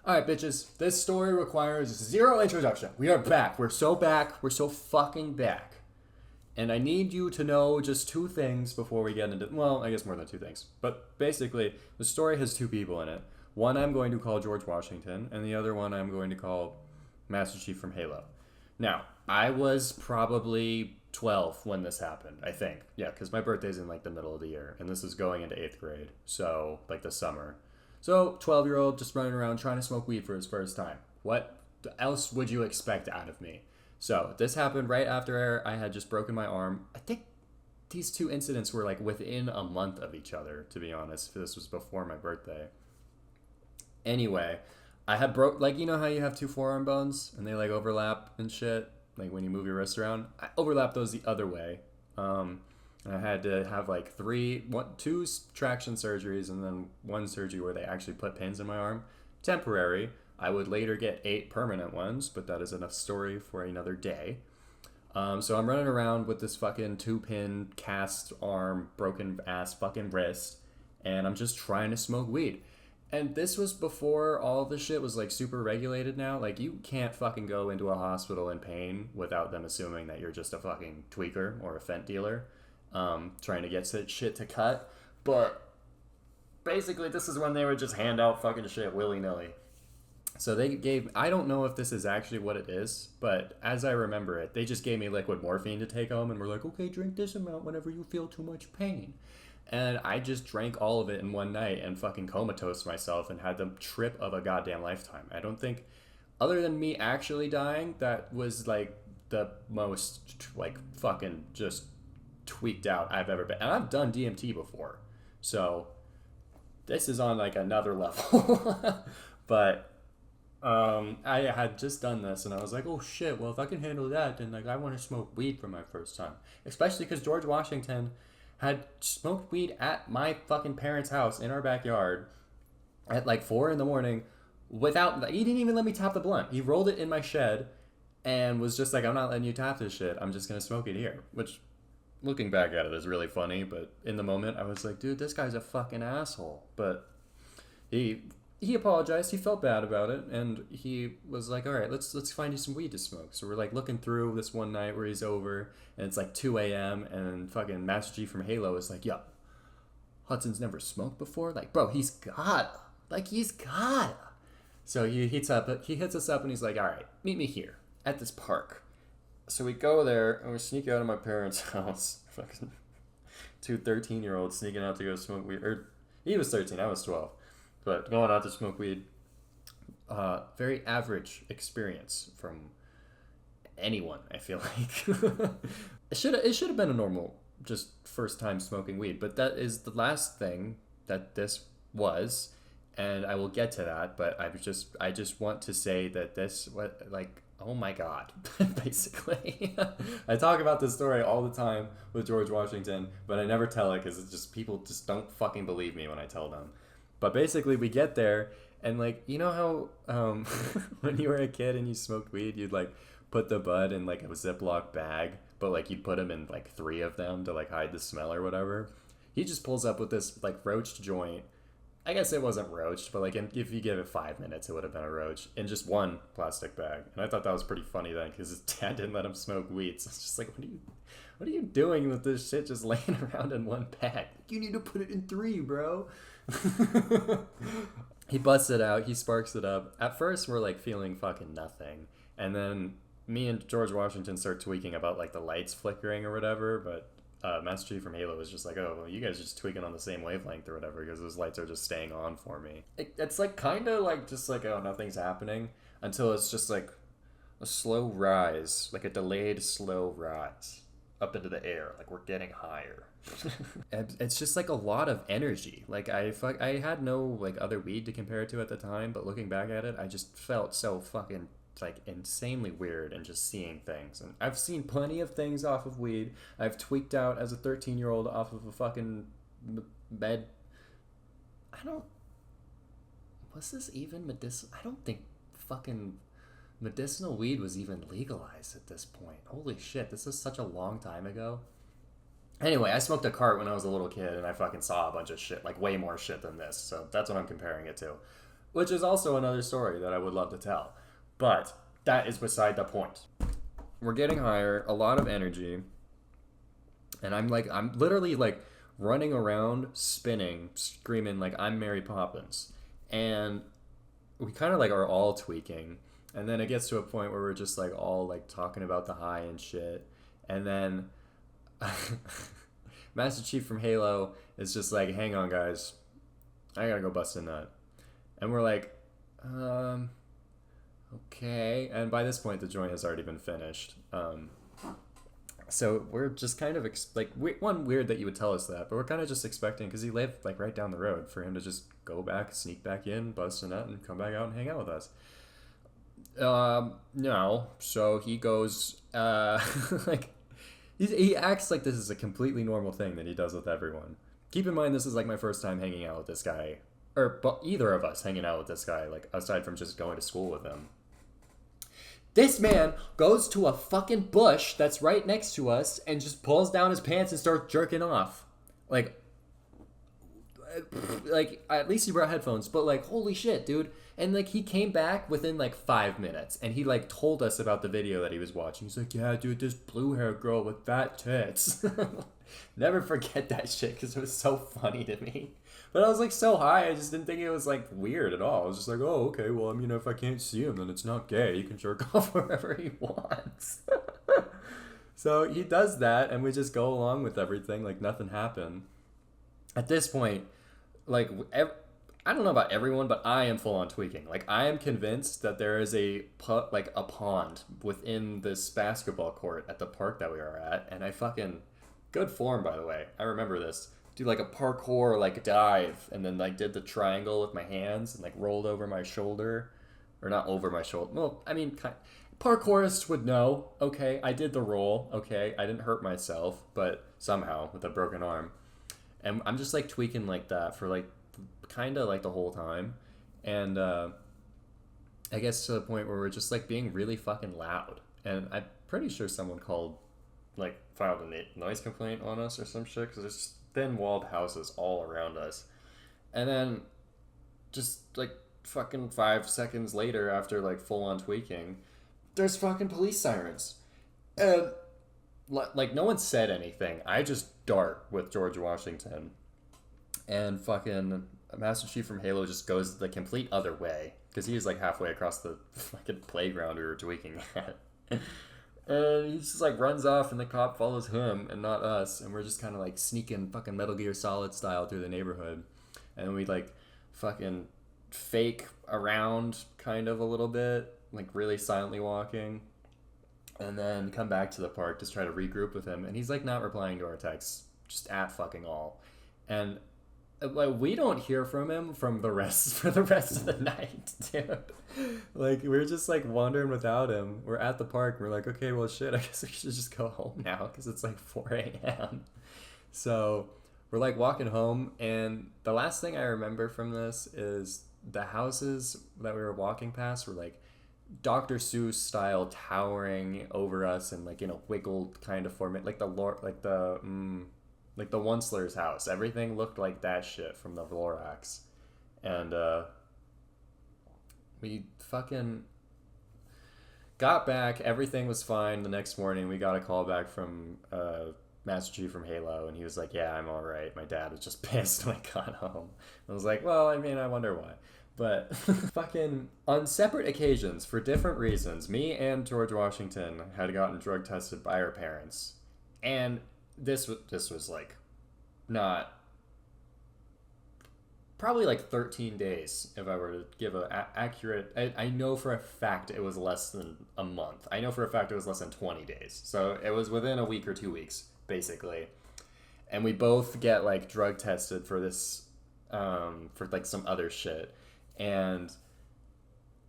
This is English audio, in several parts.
Alright, bitches, this story requires zero introduction. We are back. We're so back. We're so fucking back. And I need you to know just two things before we get into. Well, I guess more than two things. But basically, the story has two people in it. One I'm going to call George Washington, and the other one I'm going to call Master Chief from Halo. Now, I was probably 12 when this happened, I think. Yeah, because my birthday's in like the middle of the year, and this is going into 8th grade. So, like the summer. So, 12-year-old just running around trying to smoke weed for his first time. What else would you expect out of me? So, this happened right after I had just broken my arm. I think these two incidents were like within a month of each other, to be honest. This was before my birthday. Anyway, I had broke, like, you know how you have two forearm bones and they like overlap and shit? Like when you move your wrist around? I overlapped those the other way. And I had to have like two traction surgeries and then one surgery where they actually put pins in my arm. Temporary. I would later get 8 permanent ones, but that is enough story for another day. So I'm running around with this fucking 2-pin cast arm, broken ass fucking wrist, and I'm just trying to smoke weed. And this was before all the shit was like super regulated now. Like you can't fucking go into a hospital in pain without them assuming that you're just a fucking tweaker or a fent dealer, trying to get shit to cut. But basically this is when they would just hand out fucking shit willy-nilly. So they gave, I don't know if this is actually what it is, but as I remember it, they just gave me liquid morphine to take home and were like, okay, drink this amount whenever you feel too much pain. And I just drank all of it in one night and fucking comatose myself and had the trip of a goddamn lifetime. I don't think, other than me actually dying, that was like the most like fucking just tweaked out I've ever been. And I've done DMT before. So this is on like another level. But I had just done this and I was like, oh shit, well if I can handle that, then like I want to smoke weed for my first time. Especially because George Washington had smoked weed at my fucking parents' house in our backyard at like 4 in the morning without, he didn't even let me tap the blunt. He rolled it in my shed and was just like, I'm not letting you tap this shit. I'm just going to smoke it here. Which, looking back at it, is really funny. But in the moment, I was like, dude, this guy's a fucking asshole. But he apologized. He felt bad about it, and he was like, "All right, let's find you some weed to smoke." So we're like looking through this one night where he's over, and it's like 2 a.m. and fucking Master G from Halo is like, "Yo, Hudson's never smoked before. Like, bro, he's got." So he hits us up, and he's like, "All right, meet me here at this park." So we go there, and we sneak out of my parents' house. Fucking two 13-year-olds sneaking out to go smoke weed. Or he was 13, I was 12. But going out to smoke weed, very average experience from anyone, I feel like. It should have been a normal, just first time smoking weed, but that is the last thing that this was, and I will get to that, but I just want to say that this, what, like, oh my god, basically. I talk about this story all the time with George Washington, but I never tell it because it's just, people just don't fucking believe me when I tell them. But basically, we get there, and like, you know how when you were a kid and you smoked weed, you'd like put the bud in like a Ziploc bag, but like you'd put them in like 3 of them to like hide the smell or whatever. He just pulls up with this like roached joint. I guess it wasn't roached, but like if you give it 5 minutes, it would have been a roach in just one plastic bag. And I thought that was pretty funny then because his dad didn't let him smoke weed. So it's just like, what are you doing with this shit just laying around in one bag? You need to put it in 3, bro. He busts it out. He sparks it up. At first, we're like feeling fucking nothing, and then me and George Washington start tweaking about like the lights flickering or whatever. But Master Chief from Halo was just like, "Oh, well, you guys are just tweaking on the same wavelength or whatever because those lights are just staying on for me." It's like kind of like just like, oh, nothing's happening until it's just like a slow rise, like a delayed slow rise up into the air, like we're getting higher. It's just like a lot of energy. Like I had no like other weed to compare it to at the time, but looking back at it, I just felt so fucking like insanely weird and just seeing things. And I've seen plenty of things off of weed. I've tweaked out as a 13-year-old off of a fucking med. I don't. Was this even medicinal? I don't think fucking medicinal weed was even legalized at this point. Holy shit, this is such a long time ago. Anyway, I smoked a cart when I was a little kid, and I fucking saw a bunch of shit, like way more shit than this. So that's what I'm comparing it to. which is also another story that I would love to tell. But that is beside the point. We're getting higher, a lot of energy, and I'm literally like running around, spinning, screaming like I'm Mary Poppins. And we kind of like are all tweaking. And then it gets to a point where we're just like all like talking about the high and shit. And then Master Chief from Halo is just like, hang on guys, I gotta go bust a nut. And we're like, okay. And by this point, the joint has already been finished. So we're just kind of one, weird that you would tell us that, but we're kind of just expecting, because he lived like right down the road, for him to just go back, sneak back in, bust a nut, and come back out and hang out with us. No. So he goes, like, he acts like this is a completely normal thing that he does with everyone. Keep in mind, this is like my first time hanging out with this guy, or either of us hanging out with this guy, like aside from just going to school with him. This man goes to a fucking bush that's right next to us and just pulls down his pants and starts jerking off. Like at least he brought headphones, but like, holy shit, dude. And like, he came back within like 5 minutes and he like told us about the video that he was watching. He's like, yeah, dude, this blue hair girl with fat tits. Never forget that shit because it was so funny to me. But I was like so high, I just didn't think it was like weird at all. I was just like, oh, okay, well, I mean, if I can't see him, then it's not gay. He can jerk off wherever he wants. So he does that, and we just go along with everything like nothing happened. At this point, like, I don't know about everyone, but I am full on tweaking. Like, I am convinced that there is a pond within this basketball court at the park that we are at, and I fucking, good form, by the way. I remember this. Do like a parkour like dive, and then like did the triangle with my hands and like rolled over my shoulder, or not over my shoulder. Well, I mean, parkourists would know. Okay, I did the roll. Okay, I didn't hurt myself, but somehow with a broken arm, and I'm just like tweaking like that for like kind of like the whole time, and I guess to the point where we're just like being really fucking loud, and I'm pretty sure someone filed a noise complaint on us or some shit, because there's thin walled houses all around us. And then just like fucking 5 seconds later, after like full on tweaking, there's fucking police sirens. And like no one said anything. I just dart with George Washington, and fucking Master Chief from Halo just goes the complete other way, because he was like halfway across the fucking playground we were tweaking at. And he just like runs off, and the cop follows him and not us, and we're just kind of like sneaking fucking Metal Gear Solid style through the neighborhood, and we like fucking fake around kind of a little bit, like really silently walking, and then come back to the park to try to regroup with him, and he's like not replying to our texts, just at fucking all. And like, we don't hear from him for the rest of the night, dude. Like, we're just like wandering without him. We're at the park. We're like, okay, well, shit, I guess we should just go home now, because it's like 4 a.m. So we're like walking home, and the last thing I remember from this is the houses that we were walking past were like Dr. Seuss style, towering over us, and like in a wiggled kind of format, like the Onceler's house. Everything looked like that shit from the Vlorax. And we fucking got back. Everything was fine. The next morning, we got a call back from Master Chief from Halo, and he was like, yeah, I'm all right. My dad was just pissed when I got home. I was like, well, I mean, I wonder why. But fucking on separate occasions, for different reasons, me and George Washington had gotten drug tested by our parents. And this was like not, probably like 13 days if I were to give a accurate. I know for a fact it was less than a month. I know for a fact it was less than 20 days. So it was within a week or 2 weeks, basically. And we both get like drug tested for this, for like some other shit. And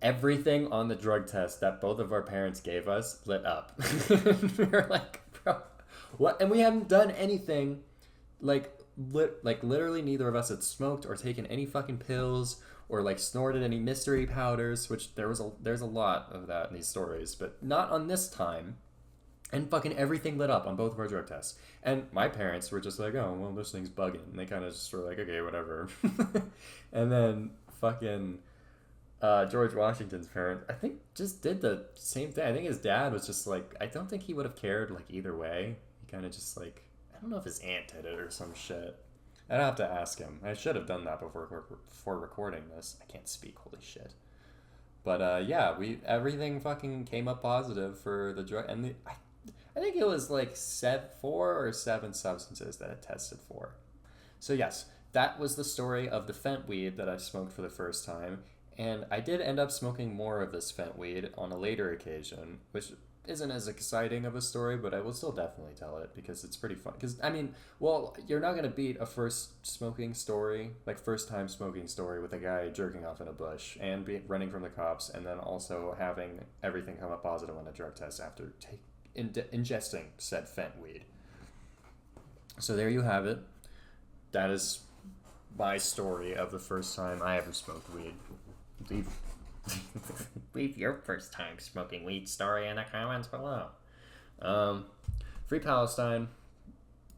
everything on the drug test that both of our parents gave us lit up. We were like, bro, what? And we hadn't done anything. Like literally neither of us had smoked or taken any fucking pills or like snorted any mystery powders, which there's a lot of that in these stories, but not on this time. And fucking everything lit up on both of our drug tests. And my parents were just like, oh, well, this thing's bugging. And they kind of just were like, okay, whatever. And then fucking George Washington's parents, I think, just did the same thing. I think his dad was just like, I don't think he would have cared like either way. He kind of just like, I don't know if his aunt did it or some shit. I'd have to ask him. I should have done that before recording this. I can't speak. Holy shit. But yeah, we everything fucking came up positive for the drug, and I think it was like 4 or 7 substances that it tested for. So yes, that was the story of the fent weed that I smoked for the first time, and I did end up smoking more of this fent weed on a later occasion, which isn't as exciting of a story, but I will still definitely tell it because it's pretty fun. Because I mean, well, you're not gonna beat a first time smoking story with a guy jerking off in a bush and running from the cops, and then also having everything come up positive on a drug test after ingesting said fent weed. So there you have it. That is my story of the first time I ever smoked weed. Leave your first time smoking weed story in the comments below. Free Palestine.